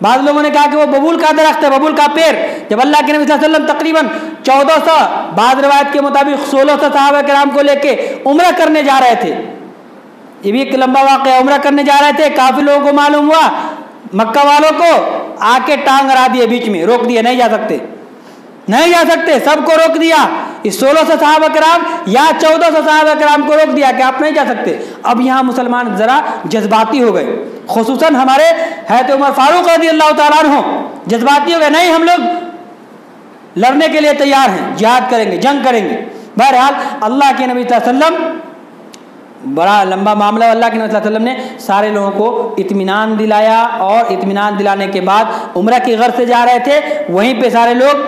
بعض لوگوں نے کہا کہ وہ ببول کا درخت ہے، ببول کا پیڑ، جب اللہ کے نبی صلی اللہ علیہ وسلم تقریباً 1400، بعض روایت کے مطابق 1600 صحابہ کرام کو لے کے عمرہ کرنے جا رہے تھے، یہ بھی ایک لمبا واقعہ، عمرہ کرنے جا رہے تھے، کافی لوگوں کو معلوم ہوا، مکہ والوں کو آ کے ٹانگ اڑا دیے، بیچ میں روک دیے، نہیں جا سکتے، سب کو روک دیا، اس 1600 صحابہ کرام یا 1400 صحابہ کرام کو روک دیا کہ آپ نہیں جا سکتے. اب یہاں مسلمان ذرا جذباتی ہو گئے, خصوصاً ہمارے حضرت عمر فاروق رضی اللہ تعالیٰ عنہ جذباتی ہو گئے. نہیں, ہم لوگ لڑنے کے لیے تیار ہیں, جہاد کریں گے, جنگ کریں گے. بہرحال اللہ کے نبی صلی اللہ علیہ وسلم, بڑا لمبا معاملہ, اللہ کے نبی صلی اللہ علیہ وسلم نے سارے لوگوں کو اطمینان دلایا, اور اطمینان دلانے کے بعد عمرہ کی غرض سے جا رہے تھے, وہیں پہ سارے لوگ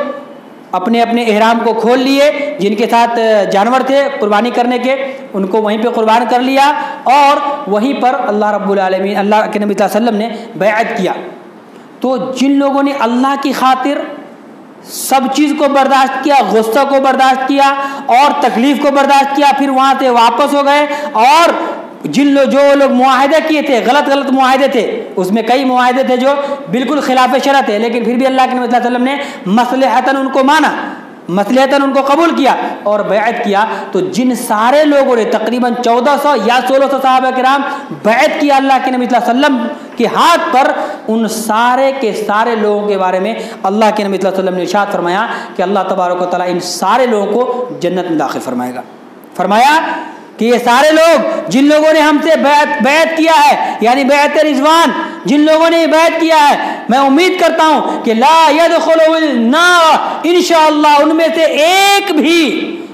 اپنے اپنے احرام کو کھول لیے. جن کے ساتھ جانور تھے قربانی کرنے کے, ان کو وہیں پہ قربان کر لیا, اور وہیں پر اللہ رب العالمین, اللہ کے نبی صلی اللہ علیہ وسلم نے بیعت کیا. تو جن لوگوں نے اللہ کی خاطر سب چیز کو برداشت کیا, غصہ کو برداشت کیا اور تکلیف کو برداشت کیا, پھر وہاں سے واپس ہو گئے, اور جو لوگ معاہدے کیے تھے, غلط معاہدے تھے, اس میں کئی معاہدے تھے جو بالکل خلاف شرع تھے, لیکن پھر بھی اللہ کے نبی صلی اللہ علیہ وسلم نے مصلحتاً ان کو مانا, مصلحتاً ان کو قبول کیا اور بیعت کیا. تو جن سارے لوگوں نے تقریباً 1400 یا 1600 صحابہ کرام بیعت کیا اللہ کے نبی صلی اللہ علیہ وسلم کے ہاتھ پر, ان سارے کے سارے لوگوں کے بارے میں اللہ کے نبی صلی اللہ علیہ وسلم نے ارشاد فرمایا کہ اللہ تبارک و تعالیٰ ان سارے لوگوں کو جنت میں داخل فرمائے گا. فرمایا کہ یہ سارے لوگ جن لوگوں نے ہم سے بیعت کیا ہے, یعنی بیعت رضوان, جن لوگوں نے بیعت کیا ہے, میں امید کرتا ہوں کہ لا يدخل النار انشاءاللہ, ان میں سے ایک بھی,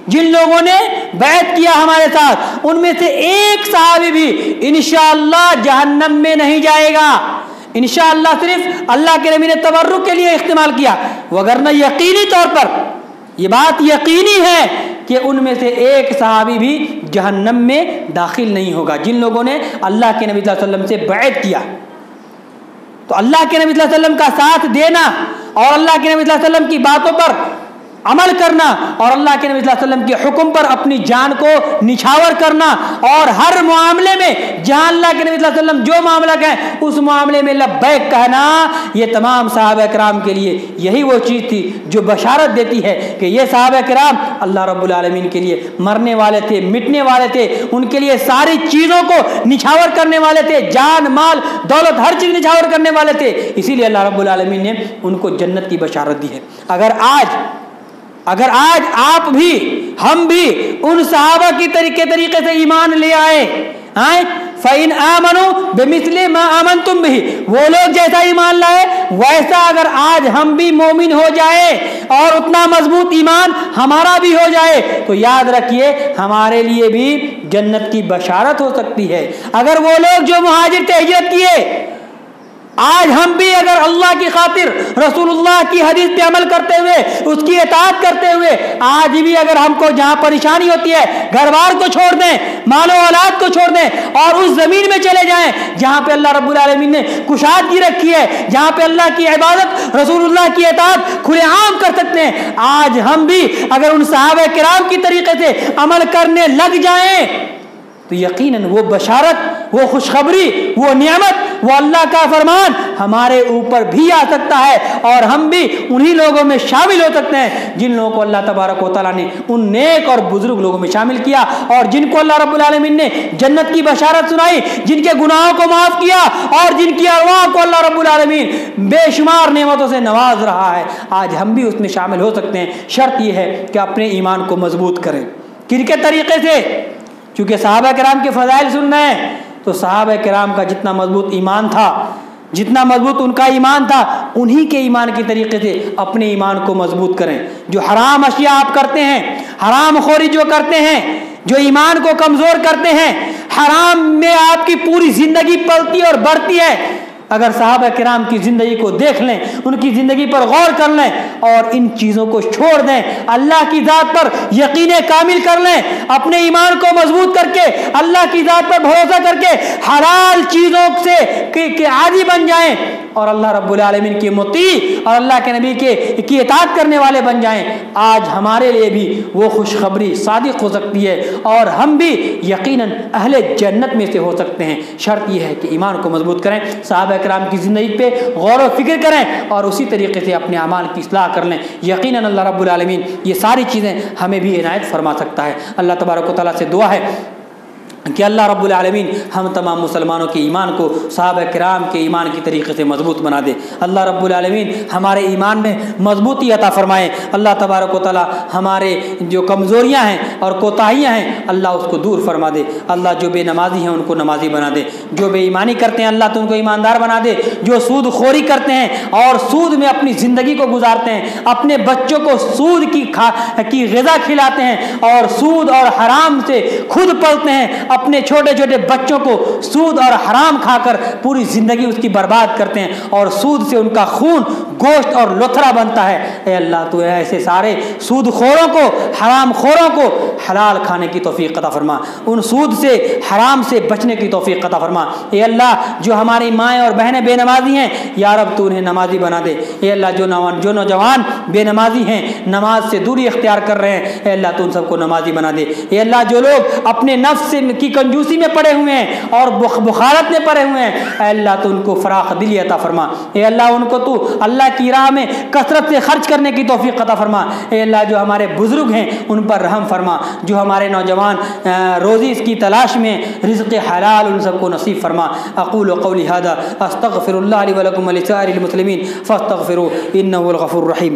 جن لوگوں نے بیعت کیا ہمارے ساتھ, ان میں سے ایک صحابی بھی انشاءاللہ جہنم میں نہیں جائے گا. انشاءاللہ صرف اللہ کے نبی نے تبرک کے لیے استعمال کیا, وگرنہ یقینی طور پر یہ بات یقینی ہے کہ ان میں سے ایک صحابی بھی جہنم میں داخل نہیں ہوگا, جن لوگوں نے اللہ کے نبی صلی اللہ علیہ وسلم سے بیعت کیا. تو اللہ کے نبی صلی اللہ علیہ وسلم کا ساتھ دینا اور اللہ کے نبی صلی اللہ علیہ وسلم کی باتوں پر عمل کرنا اور اللہ کے نبی صلی اللہ علیہ وسلم کے حکم پر اپنی جان کو نچھاور کرنا, اور ہر معاملے میں جہاں اللہ کے نبی صلی اللہ علیہ وسلم جو معاملہ کہیں اس معاملے میں لبیک کہنا, یہ تمام صحابہ کرام کے لیے یہی وہ چیز تھی جو بشارت دیتی ہے کہ یہ صحابہ کرام اللہ رب العالمین کے لیے مرنے والے تھے, مٹنے والے تھے, ان کے لیے ساری چیزوں کو نچھاور کرنے والے تھے, جان مال دولت ہر چیز نچھاور کرنے والے تھے. اسی لیے اللہ رب العالمین نے ان کو جنت کی بشارت دی ہے. اگر آج آپ بھی, ہم بھی ان صحابہ کی طریقے سے ایمان لے آئے, فَإِنْ آمَنُوا بِمِثْلِ مَا آمَنْتُمْ بِهِ, وہ لوگ جیسا ایمان لائے ویسا اگر آج ہم بھی مومن ہو جائے اور اتنا مضبوط ایمان ہمارا بھی ہو جائے, تو یاد رکھیے ہمارے لیے بھی جنت کی بشارت ہو سکتی ہے. اگر وہ لوگ جو مہاجر تھے, ہجرت کیے, آج ہم بھی اگر اللہ کی خاطر رسول اللہ کی حدیث پہ عمل کرتے ہوئے, اس کی اطاعت کرتے ہوئے, آج بھی اگر ہم کو جہاں پریشانی ہوتی ہے گھر بار کو چھوڑ دیں, مال و اولاد کو چھوڑ دیں اور اس زمین میں چلے جائیں جہاں پہ اللہ رب العالمین نے کشادگی رکھی ہے, جہاں پہ اللہ کی عبادت, رسول اللہ کی اطاعت کھلے عام کر سکتے ہیں, آج ہم بھی اگر ان صحابہ کرام کی طریقے سے عمل کرنے لگ جائیں تو یقیناً وہ بشارت, وہ خوشخبری, وہ نعمت, وہ اللہ کا فرمان ہمارے اوپر بھی آ سکتا ہے, اور ہم بھی انہی لوگوں میں شامل ہو سکتے ہیں جن لوگوں کو اللہ تبارک و تعالیٰ نے ان نیک اور بزرگ لوگوں میں شامل کیا, اور جن کو اللہ رب العالمین نے جنت کی بشارت سنائی, جن کے گناہوں کو معاف کیا, اور جن کی ارواح کو اللہ رب العالمین بے شمار نعمتوں سے نواز رہا ہے. آج ہم بھی اس میں شامل ہو سکتے ہیں. شرط یہ ہے کہ اپنے ایمان کو مضبوط کریں. کن کے طریقے سے؟ چونکہ صحابہ کرام کے فضائل سن رہے ہیں, تو صحابہ کرام کا جتنا مضبوط ایمان تھا, جتنا مضبوط ان کا ایمان تھا, انہی کے ایمان کے طریقے سے اپنے ایمان کو مضبوط کریں. جو حرام اشیاء آپ کرتے ہیں, حرام خوری جو کرتے ہیں, جو ایمان کو کمزور کرتے ہیں, حرام میں آپ کی پوری زندگی پلتی اور بڑھتی ہے, اگر صحابہ کرام کی زندگی کو دیکھ لیں, ان کی زندگی پر غور کر لیں اور ان چیزوں کو چھوڑ دیں, اللہ کی ذات پر یقین کامل کر لیں, اپنے ایمان کو مضبوط کر کے اللہ کی ذات پر بھروسہ کر کے حلال چیزوں سے عادی بن جائیں اور اللہ رب العالمین کی مطیع اور اللہ کے نبی کی اطاعت کرنے والے بن جائیں, آج ہمارے لیے بھی وہ خوشخبری صادق ہو سکتی ہے اور ہم بھی یقیناً اہل جنت میں سے ہو سکتے ہیں. شرط یہ ہے کہ ایمان کو مضبوط کریں, صحابہ کرام کی زندگی پہ غور و فکر کریں اور اسی طریقے سے اپنے اعمال کی اصلاح کر لیں. یقیناً اللہ رب العالمین یہ ساری چیزیں ہمیں بھی عنایت فرما سکتا ہے. اللہ تبارک و تعالیٰ سے دعا ہے کہ اللہ رب العالمین ہم تمام مسلمانوں کے ایمان کو صحابہ کرام کے ایمان کی طریقے سے مضبوط بنا دے۔ اللہ رب العالمین ہمارے ایمان میں مضبوطی عطا فرمائے۔ اللہ تبارک و تعالی ہمارے جو کمزوریاں ہیں اور کوتاہیاں ہیں اللہ اس کو دور فرما دے۔ اللہ جو بے نمازی ہیں ان کو نمازی بنا دے، جو بے ایمانی کرتے ہیں اللہ تو ان کو ایماندار بنا دے، جو سود خوری کرتے ہیں اور سود میں اپنی زندگی کو گزارتے ہیں، اپنے بچوں کو سود کی غذا کھلاتے ہیں اور سود اور حرام سے خود پلتے ہیں، اپنے چھوٹے چھوٹے بچوں کو سود اور حرام کھا کر پوری زندگی اس کی برباد کرتے ہیں اور سود سے ان کا خون گوشت اور لتھڑا بنتا ہے۔ اے اللہ تو ایسے سارے سود خوروں کو، حرام خوروں کو حلال کھانے کی توفیق عطا فرما، ان سود سے حرام سے بچنے کی توفیق عطا فرما۔ اے اللہ جو ہماری مائیں اور بہنیں بے نمازی ہیں یا رب تو انہیں نمازی بنا دے۔ اے اللہ جو نوجوان بے نمازی ہیں، نماز سے دوری اختیار کر رہے ہیں، اے اللہ تو ان سب کو نمازی بنا دے۔ اے اللہ جو لوگ اپنے نفس کی کنجوسی میں پڑے ہوئے ہیں اور بخارت میں پڑے ہوئے ہیں، اے اللہ تو ان کو فراخ دلی عطا فرما۔ اے اللہ ان کو تو اللہ کی راہ میں کثرت سے خرچ کرنے کی توفیق عطا فرما۔ اے اللہ جو ہمارے بزرگ ہیں ان پر رحم فرما، جو ہمارے نوجوان روزی اس کی تلاش میں رزق حلال ان سب کو نصیب فرما۔ اقول قولی ھذا استغفر اللہ لی ولکم ولسائر المسلمین فاستغفروہ انہ هو الغفور الرحیم۔